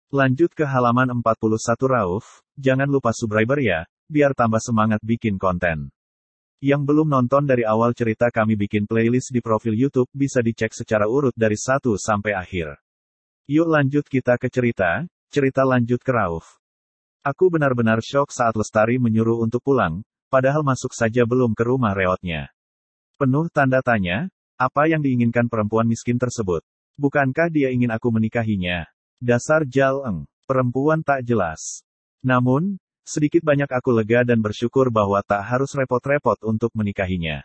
Lanjut ke halaman 41 Rauf, jangan lupa subscriber ya, biar tambah semangat bikin konten. Yang belum nonton dari awal cerita kami bikin playlist di profil YouTube bisa dicek secara urut dari 1 sampai akhir. Yuk lanjut kita ke cerita lanjut ke Rauf. Aku benar-benar syok saat Lestari menyuruh untuk pulang, padahal masuk saja belum ke rumah reotnya. Penuh tanda tanya, apa yang diinginkan perempuan miskin tersebut? Bukankah dia ingin aku menikahinya? Dasar jaleng, perempuan tak jelas. Namun, sedikit banyak aku lega dan bersyukur bahwa tak harus repot-repot untuk menikahinya.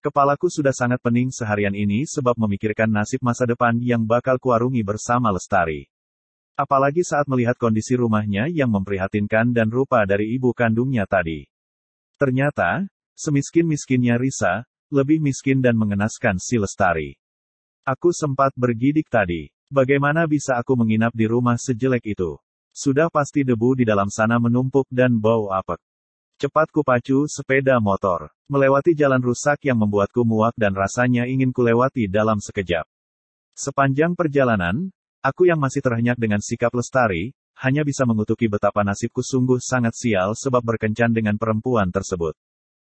Kepalaku sudah sangat pening seharian ini sebab memikirkan nasib masa depan yang bakal kuarungi bersama Lestari. Apalagi saat melihat kondisi rumahnya yang memprihatinkan dan rupa dari ibu kandungnya tadi. Ternyata, semiskin-miskinnya Risa, lebih miskin dan mengenaskan si Lestari. Aku sempat bergidik tadi. Bagaimana bisa aku menginap di rumah sejelek itu? Sudah pasti debu di dalam sana menumpuk dan bau apek. Cepat kupacu sepeda motor, melewati jalan rusak yang membuatku muak dan rasanya ingin kulewati dalam sekejap. Sepanjang perjalanan, aku yang masih terhenyak dengan sikap Lestari, hanya bisa mengutuki betapa nasibku sungguh sangat sial sebab berkencan dengan perempuan tersebut.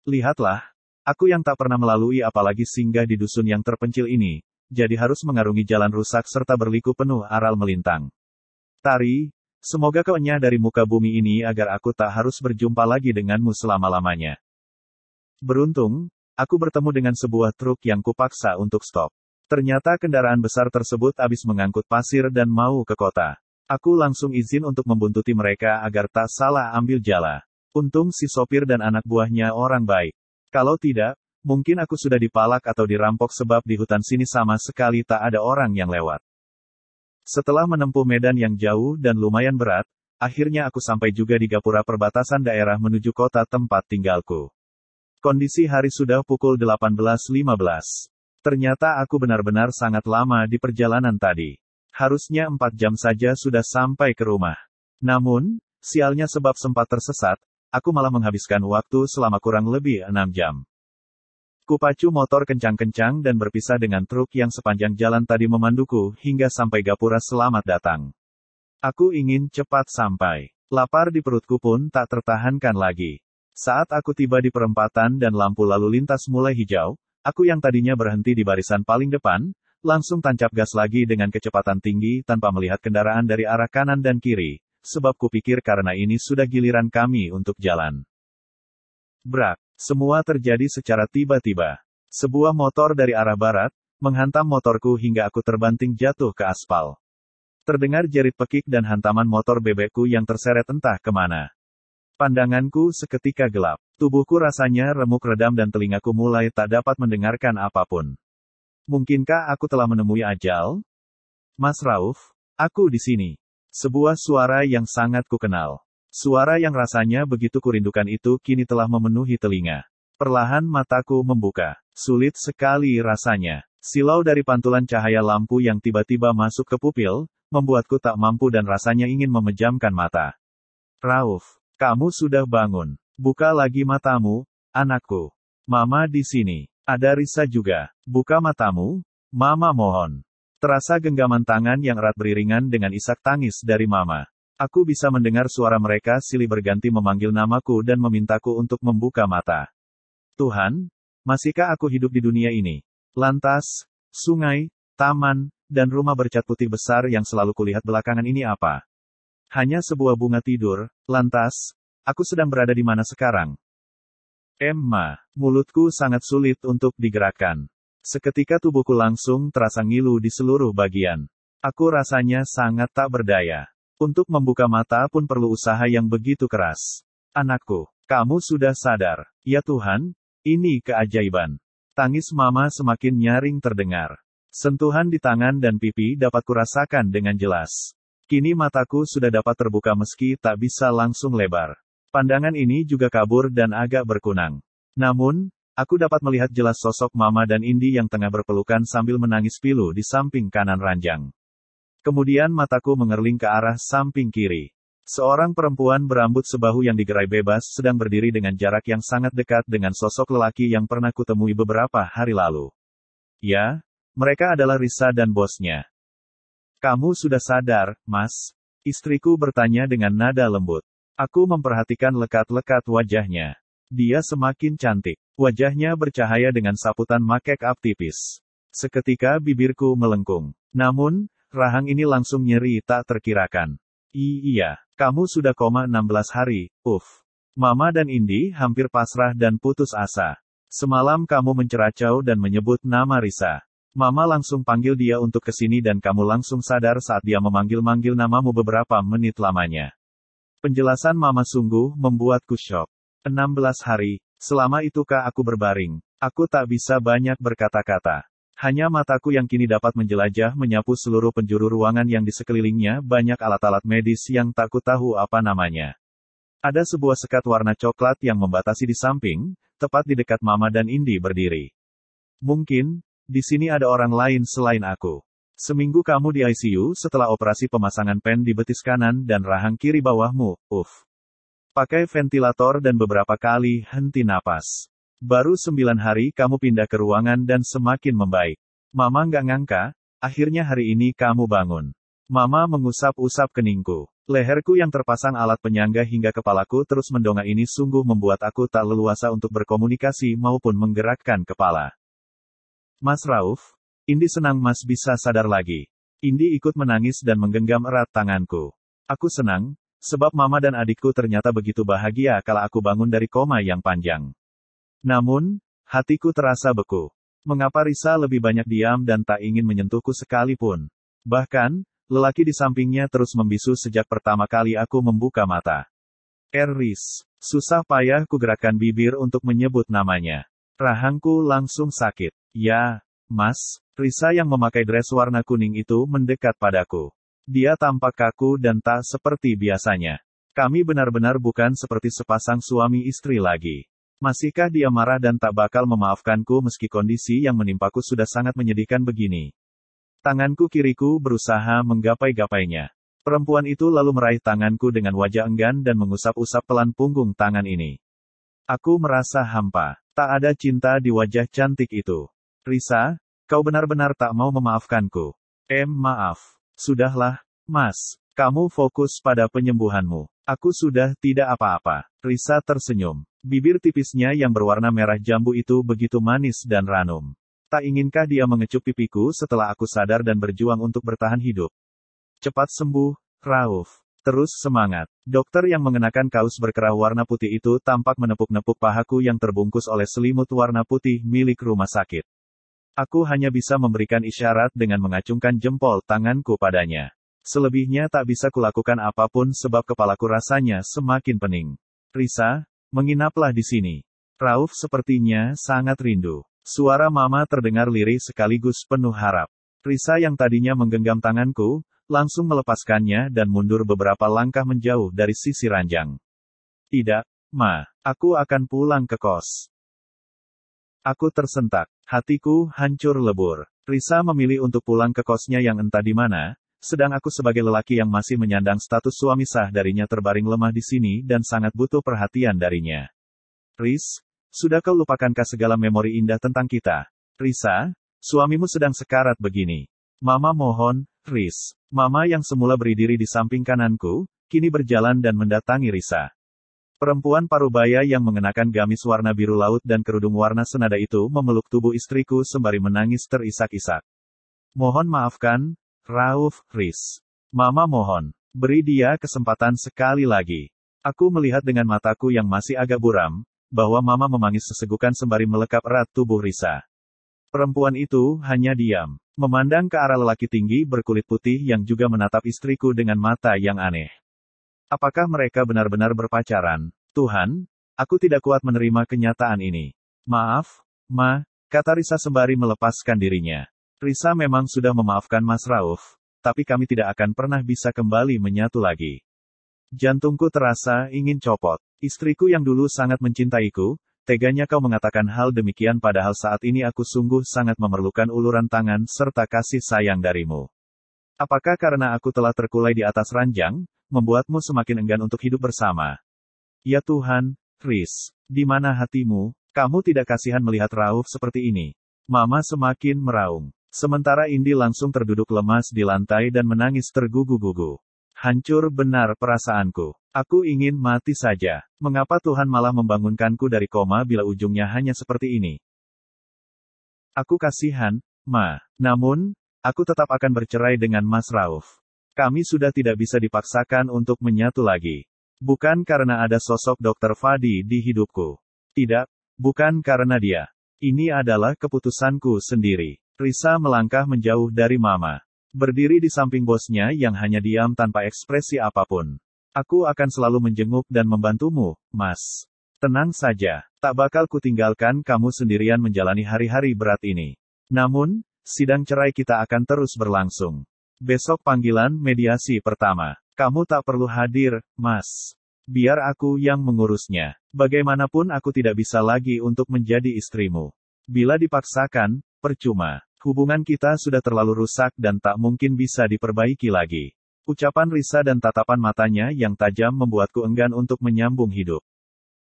Lihatlah, aku yang tak pernah melalui apalagi singgah di dusun yang terpencil ini, jadi harus mengarungi jalan rusak serta berliku penuh aral melintang. Tari, semoga kau enyah dari muka bumi ini agar aku tak harus berjumpa lagi denganmu selama-lamanya. Beruntung, aku bertemu dengan sebuah truk yang kupaksa untuk stop. Ternyata kendaraan besar tersebut habis mengangkut pasir dan mau ke kota. Aku langsung izin untuk membuntuti mereka agar tak salah ambil jala. Untung si sopir dan anak buahnya orang baik. Kalau tidak, mungkin aku sudah dipalak atau dirampok sebab di hutan sini sama sekali tak ada orang yang lewat. Setelah menempuh medan yang jauh dan lumayan berat, akhirnya aku sampai juga di gapura perbatasan daerah menuju kota tempat tinggalku. Kondisi hari sudah pukul 18.15. Ternyata aku benar-benar sangat lama di perjalanan tadi. Harusnya 4 jam saja sudah sampai ke rumah. Namun, sialnya sebab sempat tersesat, aku malah menghabiskan waktu selama kurang lebih 6 jam. Kupacu motor kencang-kencang dan berpisah dengan truk yang sepanjang jalan tadi memanduku hingga sampai gapura selamat datang. Aku ingin cepat sampai. Lapar di perutku pun tak tertahankan lagi. Saat aku tiba di perempatan dan lampu lalu lintas mulai hijau, aku yang tadinya berhenti di barisan paling depan, langsung tancap gas lagi dengan kecepatan tinggi tanpa melihat kendaraan dari arah kanan dan kiri, sebab kupikir karena ini sudah giliran kami untuk jalan. Brak. Semua terjadi secara tiba-tiba. Sebuah motor dari arah barat, menghantam motorku hingga aku terbanting jatuh ke aspal. Terdengar jerit pekik dan hantaman motor bebekku yang terseret entah kemana. Pandanganku seketika gelap. Tubuhku rasanya remuk redam dan telingaku mulai tak dapat mendengarkan apapun. Mungkinkah aku telah menemui ajal? Mas Rauf, aku di sini. Sebuah suara yang sangat kukenal. Suara yang rasanya begitu kurindukan itu kini telah memenuhi telinga. Perlahan mataku membuka. Sulit sekali rasanya. Silau dari pantulan cahaya lampu yang tiba-tiba masuk ke pupil, membuatku tak mampu dan rasanya ingin memejamkan mata. Rauf, kamu sudah bangun. Buka lagi matamu, anakku. Mama di sini. Ada Risa juga. Buka matamu, Mama mohon. Terasa genggaman tangan yang erat beriringan dengan isak tangis dari Mama. Aku bisa mendengar suara mereka silih berganti memanggil namaku dan memintaku untuk membuka mata. Tuhan, masihkah aku hidup di dunia ini? Lantas, sungai, taman, dan rumah bercat putih besar yang selalu kulihat belakangan ini apa? Hanya sebuah bunga tidur. Lantas, aku sedang berada di mana sekarang? Emma, mulutku sangat sulit untuk digerakkan. Seketika tubuhku langsung terasa ngilu di seluruh bagian. Aku rasanya sangat tak berdaya. Untuk membuka mata pun perlu usaha yang begitu keras. Anakku, kamu sudah sadar. Ya Tuhan, ini keajaiban. Tangis Mama semakin nyaring terdengar. Sentuhan di tangan dan pipi dapat kurasakan dengan jelas. Kini mataku sudah dapat terbuka meski tak bisa langsung lebar. Pandangan ini juga kabur dan agak berkunang. Namun, aku dapat melihat jelas sosok Mama dan Indi yang tengah berpelukan sambil menangis pilu di samping kanan ranjang. Kemudian mataku mengerling ke arah samping kiri. Seorang perempuan berambut sebahu yang digerai bebas sedang berdiri dengan jarak yang sangat dekat dengan sosok lelaki yang pernah kutemui beberapa hari lalu. Ya, mereka adalah Risa dan bosnya. Kamu sudah sadar, Mas? Istriku bertanya dengan nada lembut. Aku memperhatikan lekat-lekat wajahnya. Dia semakin cantik. Wajahnya bercahaya dengan saputan make-up tipis. Seketika bibirku melengkung. Namun, rahang ini langsung nyeri tak terkirakan. Iya, kamu sudah koma 16 hari, Mama dan Indi hampir pasrah dan putus asa. Semalam kamu menceracau dan menyebut nama Risa. Mama langsung panggil dia untuk kesini dan kamu langsung sadar saat dia memanggil-manggil namamu beberapa menit lamanya. Penjelasan Mama sungguh membuatku syok. 16 hari, selama itukah aku berbaring? Aku tak bisa banyak berkata-kata. Hanya mataku yang kini dapat menjelajah menyapu seluruh penjuru ruangan yang di sekelilingnya banyak alat-alat medis yang tak ku tahu apa namanya. Ada sebuah sekat warna coklat yang membatasi di samping, tepat di dekat Mama dan Indi berdiri. Mungkin, di sini ada orang lain selain aku. Seminggu kamu di ICU setelah operasi pemasangan pen di betis kanan dan rahang kiri bawahmu, Pakai ventilator dan beberapa kali henti napas. Baru 9 hari kamu pindah ke ruangan dan semakin membaik. Mama nggak ngangka, akhirnya hari ini kamu bangun. Mama mengusap-usap keningku. Leherku yang terpasang alat penyangga hingga kepalaku terus mendongak ini sungguh membuat aku tak leluasa untuk berkomunikasi maupun menggerakkan kepala. Mas Rauf, Indi senang Mas bisa sadar lagi. Indi ikut menangis dan menggenggam erat tanganku. Aku senang, sebab Mama dan adikku ternyata begitu bahagia kala aku bangun dari koma yang panjang. Namun, hatiku terasa beku. Mengapa Risa lebih banyak diam dan tak ingin menyentuhku sekalipun? Bahkan, lelaki di sampingnya terus membisu sejak pertama kali aku membuka mata. Riz. Susah payah ku gerakkan bibir untuk menyebut namanya. Rahangku langsung sakit. Ya, Mas, Risa yang memakai dress warna kuning itu mendekat padaku. Dia tampak kaku dan tak seperti biasanya. Kami benar-benar bukan seperti sepasang suami istri lagi. Masihkah dia marah dan tak bakal memaafkanku meski kondisi yang menimpaku sudah sangat menyedihkan begini? Tanganku kiriku berusaha menggapai-gapainya. Perempuan itu lalu meraih tanganku dengan wajah enggan dan mengusap-usap pelan punggung tangan ini. Aku merasa hampa. Tak ada cinta di wajah cantik itu. Risa, kau benar-benar tak mau memaafkanku. Maaf. Sudahlah, Mas. Kamu fokus pada penyembuhanmu. Aku sudah tidak apa-apa. Risa tersenyum. Bibir tipisnya yang berwarna merah jambu itu begitu manis dan ranum. Tak inginkah dia mengecup pipiku setelah aku sadar dan berjuang untuk bertahan hidup? Cepat sembuh, Rauf. Terus semangat. Dokter yang mengenakan kaos berkerah warna putih itu tampak menepuk-nepuk pahaku yang terbungkus oleh selimut warna putih milik rumah sakit. Aku hanya bisa memberikan isyarat dengan mengacungkan jempol tanganku padanya. Selebihnya tak bisa kulakukan apapun sebab kepalaku rasanya semakin pening. Risa, menginaplah di sini. Rauf sepertinya sangat rindu. Suara Mama terdengar lirih sekaligus penuh harap. Risa yang tadinya menggenggam tanganku, langsung melepaskannya dan mundur beberapa langkah menjauh dari sisi ranjang. Tidak, Ma, aku akan pulang ke kos. Aku tersentak. Hatiku hancur lebur. Risa memilih untuk pulang ke kosnya yang entah di mana, sedang aku sebagai lelaki yang masih menyandang status suami sah darinya terbaring lemah di sini dan sangat butuh perhatian darinya. Riz, sudah kau lupakankah segala memori indah tentang kita? Risa, suamimu sedang sekarat begini. Mama mohon, Riz. Mama yang semula berdiri di samping kananku, kini berjalan dan mendatangi Risa. Perempuan parubaya yang mengenakan gamis warna biru laut dan kerudung warna senada itu memeluk tubuh istriku sembari menangis terisak-isak. Mohon maafkan, Rauf, Riz. Mama mohon, beri dia kesempatan sekali lagi. Aku melihat dengan mataku yang masih agak buram, bahwa Mama memangis sesegukan sembari melekap erat tubuh Risa. Perempuan itu hanya diam, memandang ke arah lelaki tinggi berkulit putih yang juga menatap istriku dengan mata yang aneh. Apakah mereka benar-benar berpacaran? Tuhan, aku tidak kuat menerima kenyataan ini. Maaf, Ma, kata Risa sembari melepaskan dirinya. Risa memang sudah memaafkan Mas Rauf, tapi kami tidak akan pernah bisa kembali menyatu lagi. Jantungku terasa ingin copot. Istriku yang dulu sangat mencintaiku, teganya kau mengatakan hal demikian padahal saat ini aku sungguh sangat memerlukan uluran tangan serta kasih sayang darimu. Apakah karena aku telah terkulai di atas ranjang, membuatmu semakin enggan untuk hidup bersama? Ya Tuhan, Riz, di mana hatimu? Kamu tidak kasihan melihat Rauf seperti ini. Mama semakin meraung. Sementara Indi langsung terduduk lemas di lantai dan menangis tergugu-gugu. Hancur benar perasaanku. Aku ingin mati saja. Mengapa Tuhan malah membangunkanku dari koma bila ujungnya hanya seperti ini? Aku kasihan, Ma. Namun, aku tetap akan bercerai dengan Mas Rauf. Kami sudah tidak bisa dipaksakan untuk menyatu lagi. Bukan karena ada sosok Dr. Fadi di hidupku. Tidak, bukan karena dia. Ini adalah keputusanku sendiri. Risa melangkah menjauh dari Mama. Berdiri di samping bosnya yang hanya diam tanpa ekspresi apapun. Aku akan selalu menjenguk dan membantumu, Mas. Tenang saja, tak bakal kutinggalkan kamu sendirian menjalani hari-hari berat ini. Namun, sidang cerai kita akan terus berlangsung. Besok panggilan mediasi pertama. Kamu tak perlu hadir, Mas. Biar aku yang mengurusnya. Bagaimanapun aku tidak bisa lagi untuk menjadi istrimu. Bila dipaksakan, percuma. Hubungan kita sudah terlalu rusak dan tak mungkin bisa diperbaiki lagi. Ucapan Risa dan tatapan matanya yang tajam membuatku enggan untuk menyambung hidup.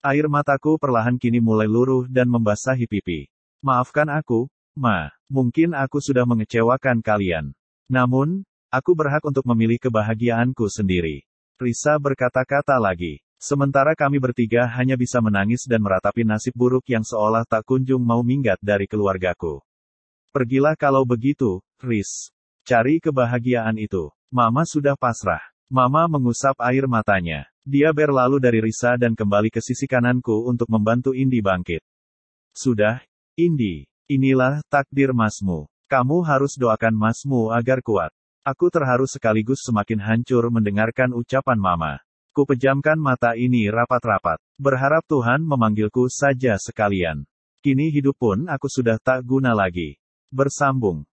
Air mataku perlahan kini mulai luruh dan membasahi pipi. Maafkan aku, Ma. Mungkin aku sudah mengecewakan kalian. Namun, aku berhak untuk memilih kebahagiaanku sendiri. Risa berkata-kata lagi. Sementara kami bertiga hanya bisa menangis dan meratapi nasib buruk yang seolah tak kunjung mau minggat dari keluargaku. Pergilah kalau begitu, Riz. Cari kebahagiaan itu. Mama sudah pasrah. Mama mengusap air matanya. Dia berlalu dari Risa dan kembali ke sisi kananku untuk membantu Indi bangkit. Sudah, Indi. Inilah takdir Masmu. Kamu harus doakan Masmu agar kuat. Aku terharu sekaligus semakin hancur mendengarkan ucapan Mama. Ku pejamkan mata ini rapat-rapat. Berharap Tuhan memanggilku saja sekalian. Kini hidup pun aku sudah tak guna lagi. Bersambung.